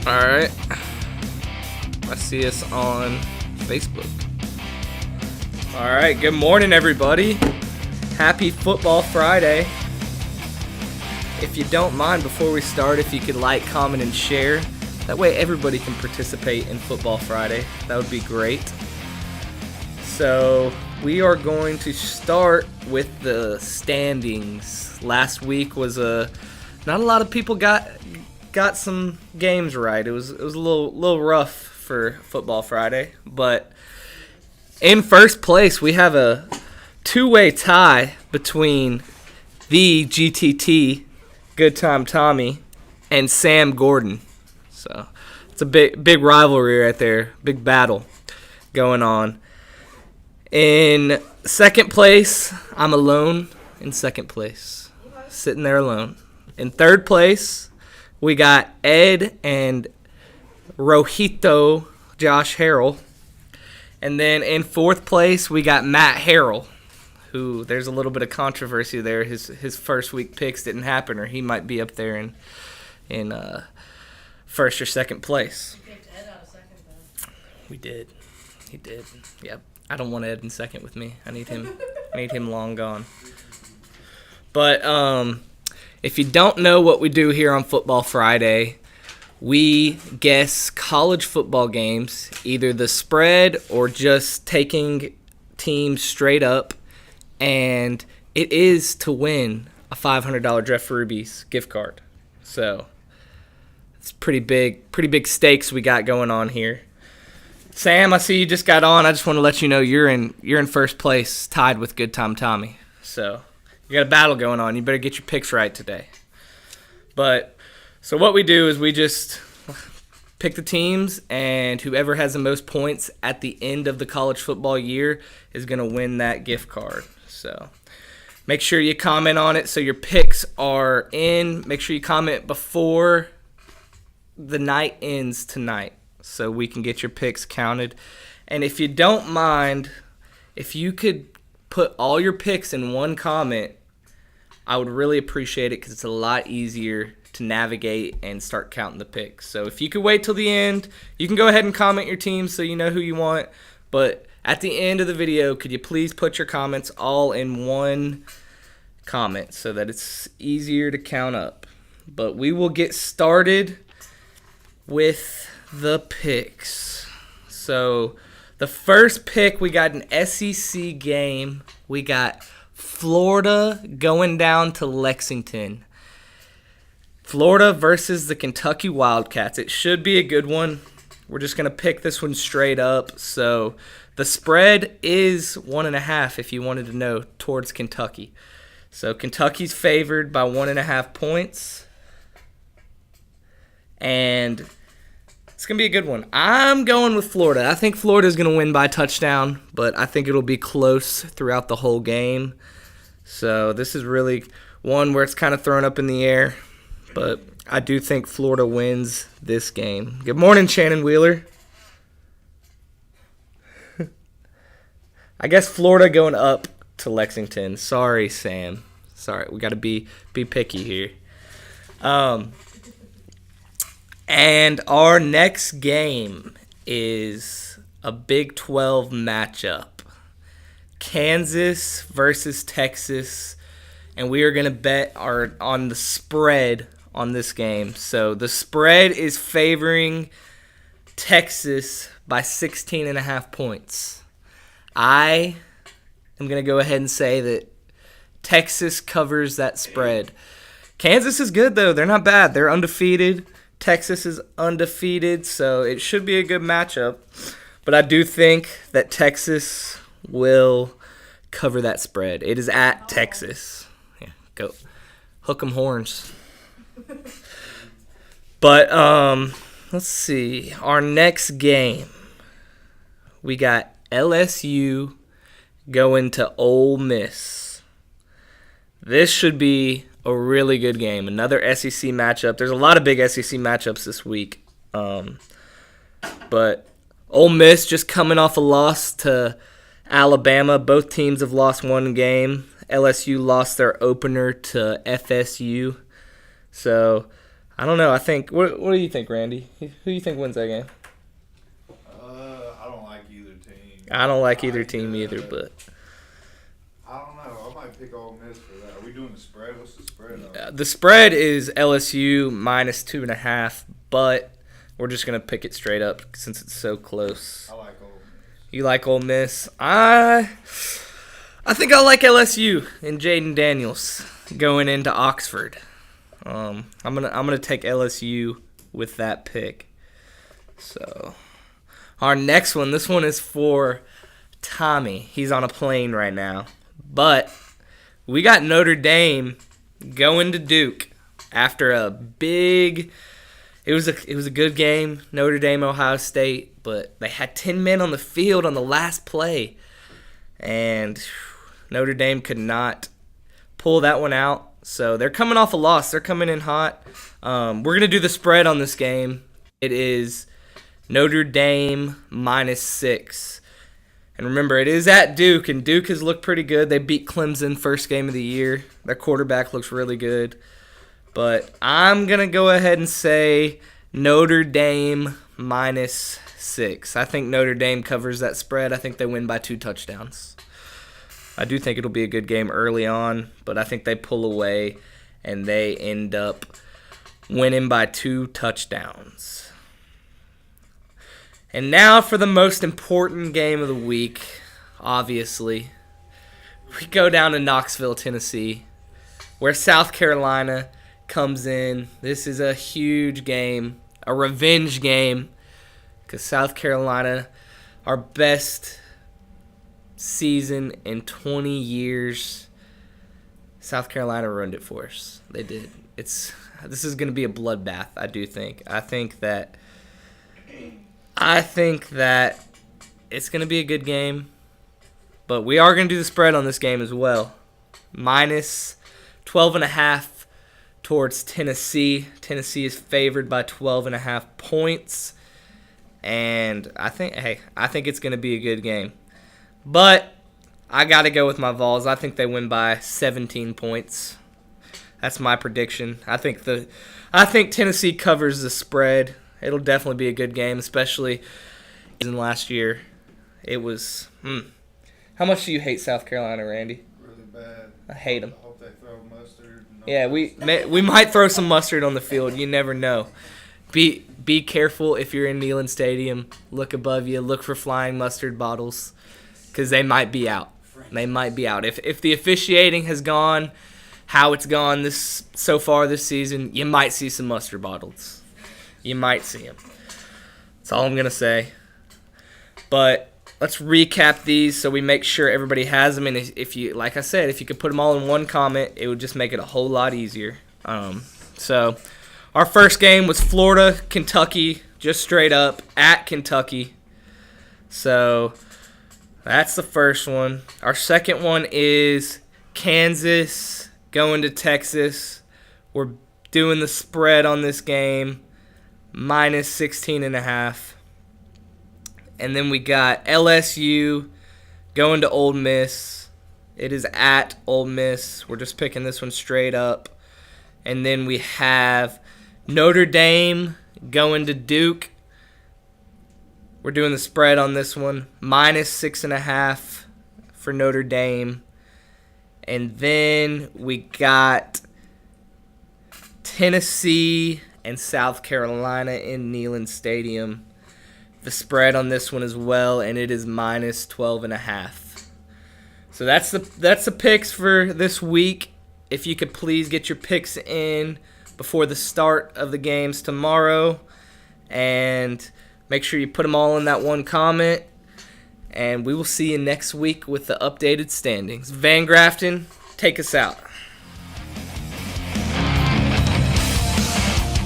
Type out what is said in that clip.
All right. I see us on Facebook. All right. Good morning, everybody. Happy Football Friday. If you don't mind, before we start, if you could like, comment, and share. That way everybody can participate in Football Friday. That would be great. So we are going to start with the standings. Last week was not a lot of people got some games right. It was a little rough for Football Friday, but in first place we have a two-way tie between the GTT, GoodTimeTommy, and Sam Gordon. So it's a big rivalry right there, big battle going on. In second place, I'm alone in second place, sitting there alone. In third place, we got Ed and Rojito Josh Harrell. And then in fourth place, we got Matt Harrell, who there's a little bit of controversy there. His first week picks didn't happen, or he might be up there in first or second place. You picked Ed out of second, though. We did. He did. Yep. I don't want Ed in second with me. I need him long gone. But if you don't know what we do here on Football Friday, we guess college football games, either the spread or just taking teams straight up, and it is to win a $500 Jeff Ruby's gift card. So it's pretty big stakes we got going on here. Sam, I see you just got on. I just want to let you know you're in first place, tied with GoodTimeTommy. So you got a battle going on. You better get your picks right today. But so what we do is we just pick the teams, and whoever has the most points at the end of the college football year is going to win that gift card. So make sure you comment on it so your picks are in. Make sure you comment before the night ends tonight so we can get your picks counted. And if you don't mind, if you could put all your picks in one comment, I would really appreciate it because it's a lot easier to navigate and start counting the picks. So if you could wait till the end, you can go ahead and comment your team so you know who you want. But at the end of the video, could you please put your comments all in one comment so that it's easier to count up. But we will get started with the picks. So the first pick, we got an SEC game. We got Florida going down to Lexington. Florida versus the Kentucky Wildcats. It should be a good one. We're just going to pick this one straight up. So the spread is 1.5, if you wanted to know, towards Kentucky. So Kentucky's favored by 1.5 points. And it's going to be a good one. I'm going with Florida. I think Florida's going to win by a touchdown, but I think it'll be close throughout the whole game. So this is really one where it's kind of thrown up in the air, but I do think Florida wins this game. Good morning, Shannon Wheeler. I guess Florida going up to Lexington. Sorry, Sam. Sorry, we got to be picky here. And our next game is a Big 12 matchup. Kansas versus Texas. And we are going to bet on the spread on this game. So the spread is favoring Texas by 16.5 points. I am going to go ahead and say that Texas covers that spread. Kansas is good, though. They're not bad. They're undefeated. Texas is undefeated, so it should be a good matchup. But I do think that Texas will cover that spread. It is at Texas. Yeah, go. Hook 'em horns. But let's see. Our next game, we got LSU going to Ole Miss. This should be a really good game. Another SEC matchup. There's a lot of big SEC matchups this week. But Ole Miss just coming off a loss to Alabama. Both teams have lost one game. LSU lost their opener to FSU. So I don't know. I think. What do you think, Randy? Who do you think wins that game? I don't like either team. I don't like either team either, but I don't know. I might pick Ole Miss for that. Are we doing the spread? What's the spread? the spread is LSU minus 2.5, but we're just gonna pick it straight up since it's so close. I like Ole Miss. You like Ole Miss? I think I like LSU and Jaden Daniels going into Oxford. I'm gonna take LSU with that pick. So our next one, this one is for Tommy. He's on a plane right now, but we got Notre Dame going to Duke after a big. It was a good game, Notre Dame, Ohio State, but they had 10 men on the field on the last play, and Notre Dame could not pull that one out. So they're coming off a loss. They're coming in hot. We're going to do the spread on this game. It is Notre Dame -6. And remember, it is at Duke, and Duke has looked pretty good. They beat Clemson first game of the year. Their quarterback looks really good. But I'm going to go ahead and say Notre Dame -6. I think Notre Dame covers that spread. I think they win by 2 touchdowns. I do think it'll be a good game early on, but I think they pull away and they end up winning by 2 touchdowns. And now for the most important game of the week, obviously. We go down to Knoxville, Tennessee, where South Carolina comes in. This is a huge game, a revenge game, because South Carolina, our best season in 20 years. South Carolina ruined it for us. They did. This is going to be a bloodbath, I do think. I think that it's going to be a good game, but we are going to do the spread on this game as well. -12.5 towards Tennessee. Tennessee is favored by 12.5 points, and I think it's going to be a good game. But I got to go with my Vols. I think they win by 17 points. That's my prediction. I think Tennessee covers the spread. It'll definitely be a good game, especially in last year. It was. How much do you hate South Carolina, Randy? Really bad. I hate them. I hope they throw mustard. Yeah, we might throw some mustard on the field. You never know. Be careful if you're in Neyland Stadium. Look above you. Look for flying mustard bottles, because they might be out. They might be out. If the officiating has gone how it's gone so far this season, you might see some mustard bottles. You might see them. That's all I'm going to say. But let's recap these so we make sure everybody has them. And if you, like I said, if you could put them all in one comment, it would just make it a whole lot easier. So our first game was Florida, Kentucky, just straight up at Kentucky. So that's the first one. Our second one is Kansas going to Texas. We're doing the spread on this game, -16.5. And then we got LSU going to Ole Miss. It is at Ole Miss. We're just picking this one straight up. And then we have Notre Dame going to Duke. We're doing the spread on this one, -6.5 for Notre Dame. And then we got Tennessee and South Carolina in Neyland Stadium. The spread on this one as well, and it is -12.5. So that's the picks for this week. If you could please get your picks in before the start of the games tomorrow, and make sure you put them all in that one comment. And we will see you next week with the updated standings. Van Grafton, take us out.